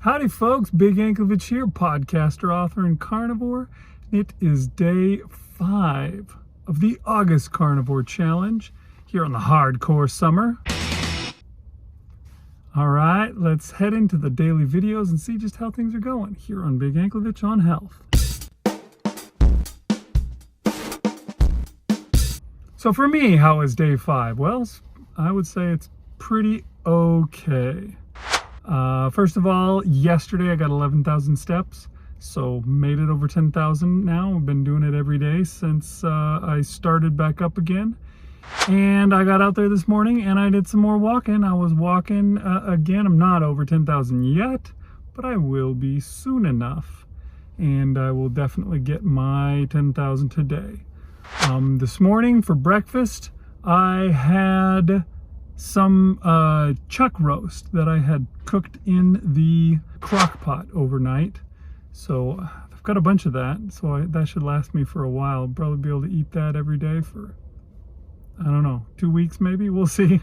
Howdy folks, Big Anklevich here, podcaster, author, and carnivore. It is day 5 of the August Carnivore Challenge here on the hardcore summer. Alright, let's head into the daily videos and see just how things are going here on Big Anklevich on Health. So for me, how is day 5? Well, I would say it's pretty okay. First of all, yesterday I got 11,000 steps, so made it over 10,000 now. I've been doing it every day since I started back up again. And I got out there this morning and I did some more walking. I was walking again. I'm not over 10,000 yet, but I will be soon enough. And I will definitely get my 10,000 today. This morning for breakfast, I had some chuck roast that I had cooked in the crock pot overnight. So I've got a bunch of that, so that should last me for a while. I'll probably be able to eat that every day for, I don't know, 2 weeks maybe. We'll see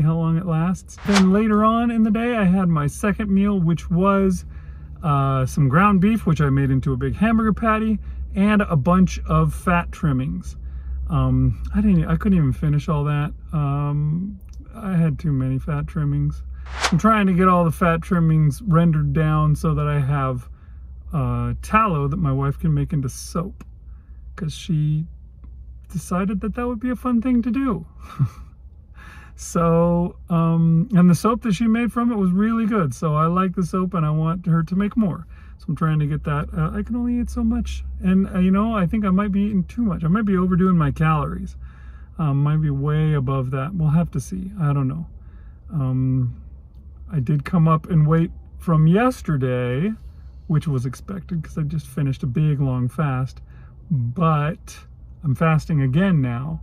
how long it lasts. Then later on in the day, I had my second meal, which was some ground beef, which I made into a big hamburger patty, and a bunch of fat trimmings. I couldn't even finish all that. I had too many fat trimmings. I'm trying to get all the fat trimmings rendered down so that I have tallow that my wife can make into soap, because she decided that would be a fun thing to do. So, and the soap that she made from it was really good. So I like the soap and I want her to make more. So I'm trying to get that. I can only eat so much. And, I think I might be eating too much. I might be overdoing my calories. Might be way above that. We'll have to see. I don't know. I did come up in weight from yesterday, which was expected because I just finished a big long fast. But I'm fasting again now.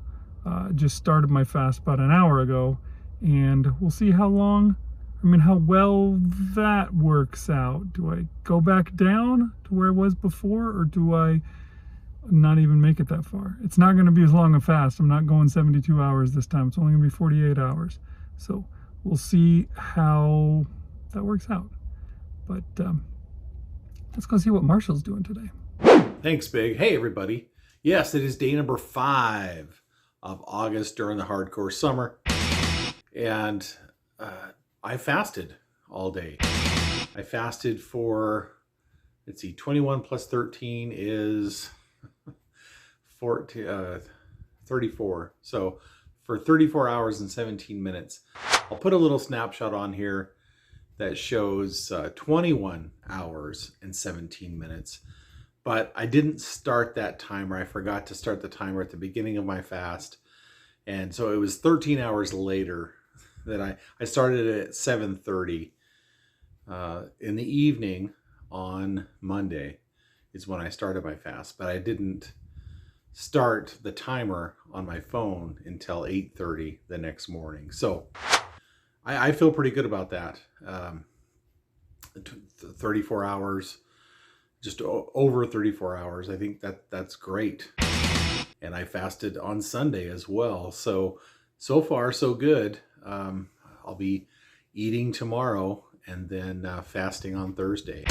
Just started my fast about an hour ago, and we'll see how well that works out. Do I go back down to where I was before, or do I not even make it that far? It's not going to be as long a fast. I'm not going 72 hours this time. It's only going to be 48 hours. So we'll see how that works out. But let's go see what Marshal's doing today. Thanks, Big. Hey, everybody. Yes, it is day number 5 of August during the hardcore summer. And I fasted all day. I fasted for, 21 plus 13 is 34. So for 34 hours and 17 minutes. I'll put a little snapshot on here that shows 21 hours and 17 minutes. But I didn't start that timer. I forgot to start the timer at the beginning of my fast. And so it was 13 hours later that I started at 7:30 in the evening on Monday is when I started my fast. But I didn't start the timer on my phone until 8:30 the next morning. So I feel pretty good about that. 34 hours. Just over 34 hours. I think that's great. And I fasted on Sunday as well. So far, so good. I'll be eating tomorrow and then fasting on Thursday.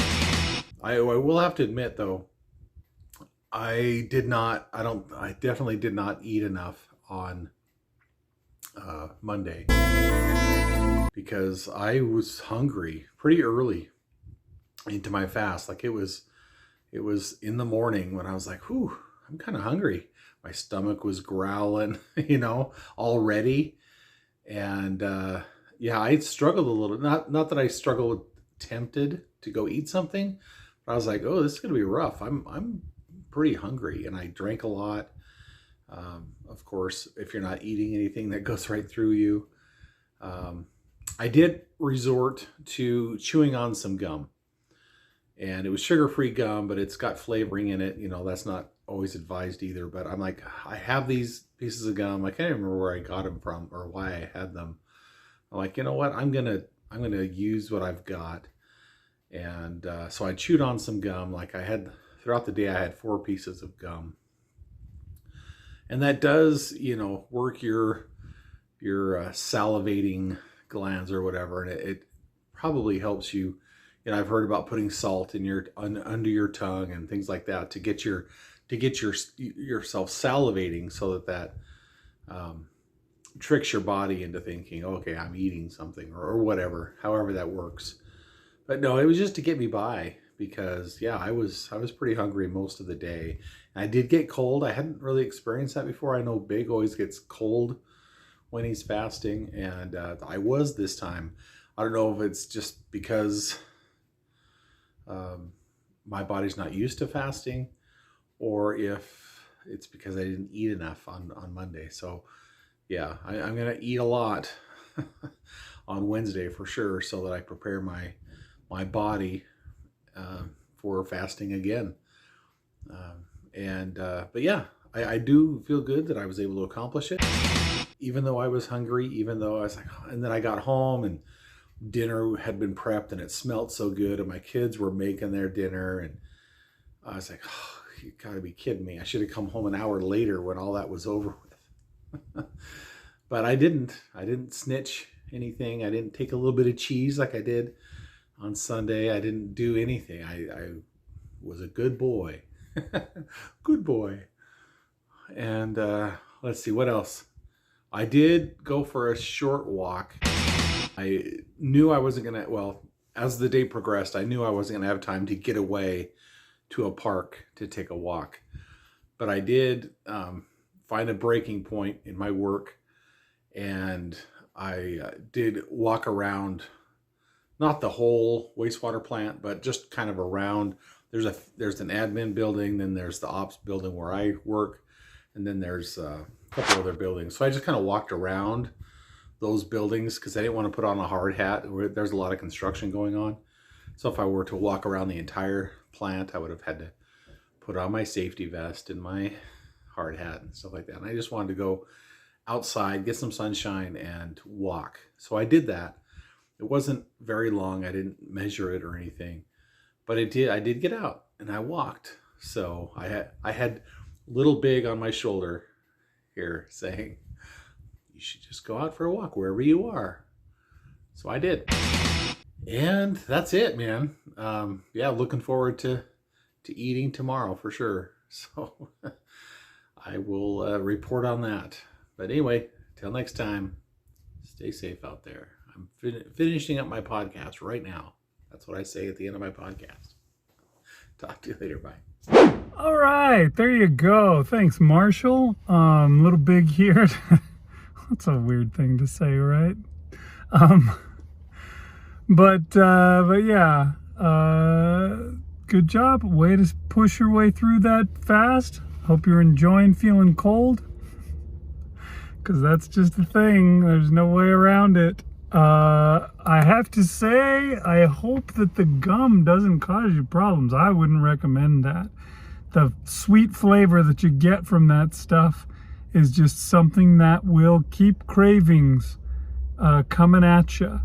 I will have to admit, though, I definitely did not eat enough on Monday because I was hungry pretty early into my fast. Like it was in the morning when I was like, whew, I'm kind of hungry. My stomach was growling, already. And I struggled a little. Not that I struggled, tempted to go eat something, but I was like, oh, this is going to be rough. I'm pretty hungry, and I drank a lot. Of course, if you're not eating anything, that goes right through you. I did resort to chewing on some gum. And it was sugar-free gum, but it's got flavoring in it. That's not always advised either. But I'm like, I have these pieces of gum. I can't even remember where I got them from or why I had them. I'm like, you know what? I'm gonna use what I've got. And so I chewed on some gum. Like throughout the day, I had 4 pieces of gum. And that does, work your salivating glands or whatever, and it probably helps you I've heard about putting salt in under your tongue and things like that to get yourself salivating, so that tricks your body into thinking, okay, I'm eating something, or whatever, however that works. But no, it was just to get me by, because yeah, I was pretty hungry most of the day. And I did get cold. I hadn't really experienced that before. I know Big always gets cold when he's fasting, and I was this time. I don't know if it's just because my body's not used to fasting, or if it's because I didn't eat enough on Monday. So yeah, I'm gonna eat a lot on Wednesday for sure, so that I prepare my body for fasting again. But yeah, I do feel good that I was able to accomplish it, even though I was hungry, even though I was like, and then I got home and dinner had been prepped and it smelled so good, and my kids were making their dinner, and I was like, oh, you gotta be kidding me. I should have come home an hour later when all that was over with. But I didn't snitch anything. I didn't take a little bit of cheese like I did on Sunday. I didn't do anything. I was a good boy. Good boy. And let's see, what else? I did go for a short walk. I knew I wasn't gonna, well, as the day progressed, I knew I wasn't gonna have time to get away to a park to take a walk. But I did find a breaking point in my work, and I did walk around, not the whole wastewater plant, but just kind of around. There's an admin building, then there's the ops building where I work, and then there's a couple other buildings. So I just kind of walked around those buildings because I didn't want to put on a hard hat. There's a lot of construction going on. So if I were to walk around the entire plant, I would have had to put on my safety vest and my hard hat and stuff like that. And I just wanted to go outside, get some sunshine, and walk. So I did that. It wasn't very long. I didn't measure it or anything, but I did get out and I walked. So I had little Big on my shoulder here saying, you should just go out for a walk wherever you are. So I did. And that's it, man. Yeah, looking forward to eating tomorrow for sure. So I will report on that. But anyway, till next time, stay safe out there. I'm finishing up my podcast right now. That's what I say at the end of my podcast. Talk to you later. Bye. All right, there you go. Thanks, Marshall. Little Big here. That's a weird thing to say, right? But yeah, good job. Way to push your way through that fast. Hope you're enjoying feeling cold, because that's just the thing. There's no way around it. I have to say, I hope that the gum doesn't cause you problems. I wouldn't recommend that. The sweet flavor that you get from that stuff is just something that will keep cravings coming at you.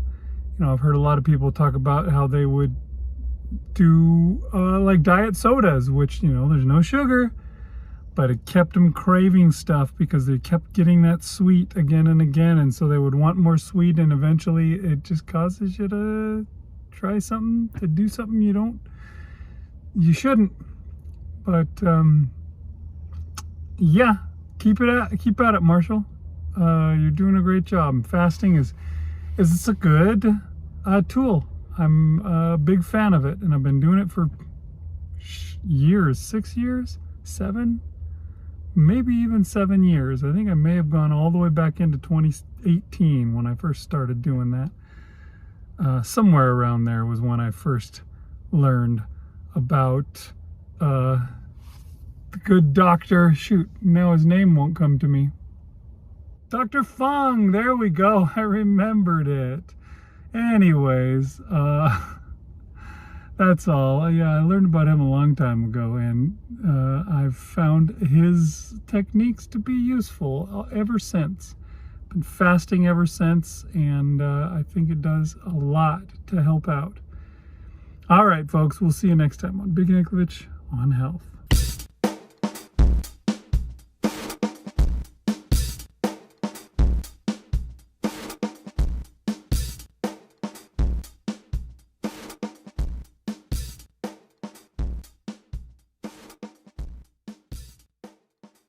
You know, I've heard a lot of people talk about how they would do like diet sodas, which, you know, there's no sugar, but it kept them craving stuff because they kept getting that sweet again and again, and so they would want more sweet, and eventually it just causes you to try something, to do something you shouldn't. But yeah, keep at it, Marshall. You're doing a great job. Fasting is a good tool. I'm a big fan of it, and I've been doing it for years, 6 years, 7, maybe even 7 years. I think I may have gone all the way back into 2018 when I first started doing that. Somewhere around there was when I first learned about the good doctor. Shoot, now his name won't come to me. Dr. Fung, there we go. I remembered it. Anyways, that's all. Yeah, I learned about him a long time ago, and I've found his techniques to be useful ever since. Been fasting ever since, and I think it does a lot to help out. All right, folks, we'll see you next time on Big Nikovich on Health.